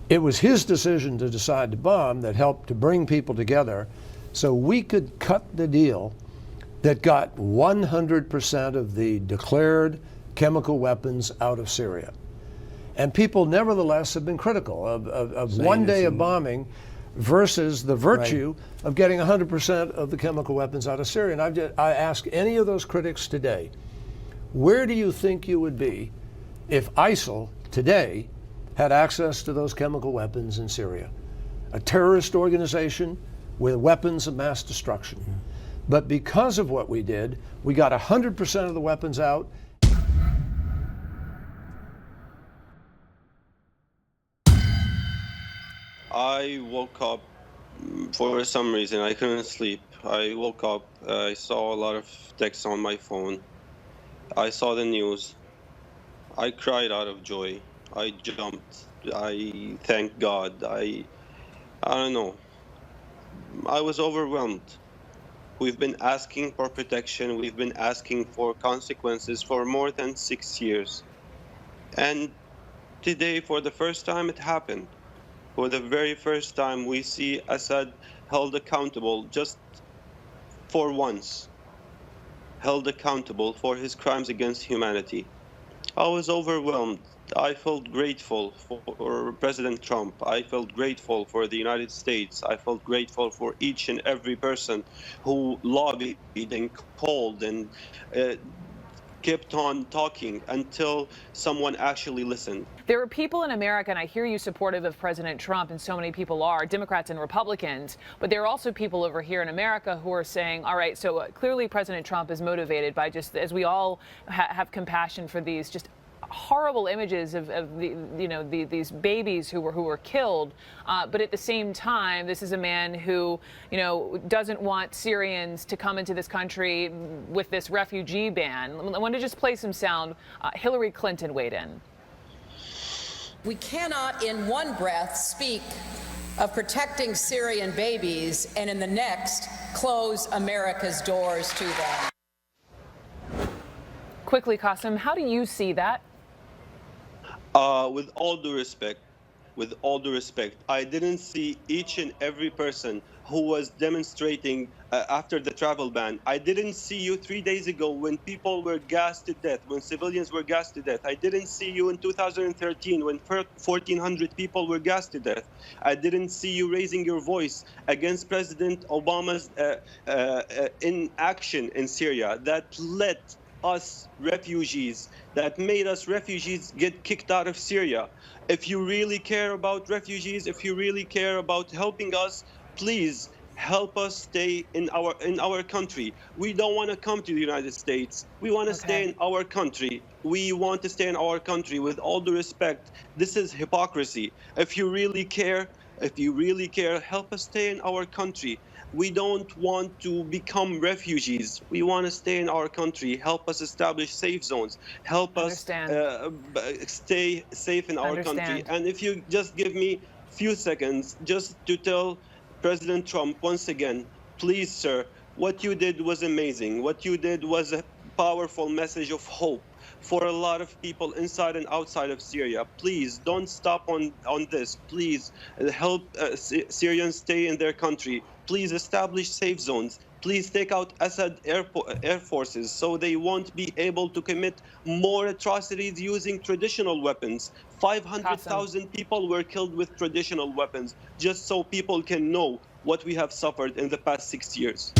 It was his decision to decide to bomb that helped to bring people together so we could cut the deal that got 100% of the declared chemical weapons out of Syria. And people nevertheless have been critical of one day of bombing versus the virtue of getting 100% of the chemical weapons out of Syria. And I ask any of those critics today, where do you think you would be if ISIL today had access to those chemical weapons in Syria? A terrorist organization with weapons of mass destruction. But because of what we did, we got 100% of the weapons out. I woke up for some reason. I couldn't sleep. I woke up. I saw a lot of texts on my phone. I saw the news. I cried out of joy. I jumped. I thanked God. I don't know. I was overwhelmed. We've been asking for protection. We've been asking for consequences for more than 6 years. And today, for the first time, it happened. For the very first time, we see Assad held accountable just for once. Held accountable for his crimes against humanity. I was overwhelmed. I felt grateful for President Trump. I felt grateful for the United States. I felt grateful for each and every person who lobbied and called and kept on talking until someone actually listened. There are people in America, and I hear you supportive of President Trump, and so many people are, Democrats and Republicans, but there are also people over here in America who are saying, all right, so clearly President Trump is motivated by just, as we all have compassion for these just horrible images of these babies who were killed, but at the same time, this is a man who doesn't want Syrians to come into this country with this refugee ban. I want to just play some sound. Hillary Clinton weighed in. We cannot in one breath speak of protecting Syrian babies and in the next close America's doors to them. Quickly, Qasim, how do you see that? With all due respect, I didn't see each and every person who was demonstrating after the travel ban. I didn't see you 3 days ago when people were gassed to death, when civilians were gassed to death. I didn't see you in 2013 when 1,400 people were gassed to death. I didn't see you raising your voice against President Obama's inaction in Syria that led us refugees, that made us refugees get kicked out of Syria. If you really care about refugees, if you really care about helping us, please help us stay in our country. We don't want to come to the United States. We want to stay in our country. We want to stay in our country. With all due respect, this is hypocrisy. If you really care, help us stay in our country. We don't want to become refugees. We want to stay in our country. Help us establish safe zones. Help us stay safe in our country. And if you just give me a few seconds just to tell President Trump once again, please, sir, what you did was amazing. What you did was a powerful message of hope for a lot of people inside and outside of Syria. Please don't stop on this. Please help Syrians stay in their country. Please establish safe zones. Please take out Assad air forces so they won't be able to commit more atrocities using traditional weapons. 500,000 people were killed with traditional weapons, just so people can know what we have suffered in the past 6 years.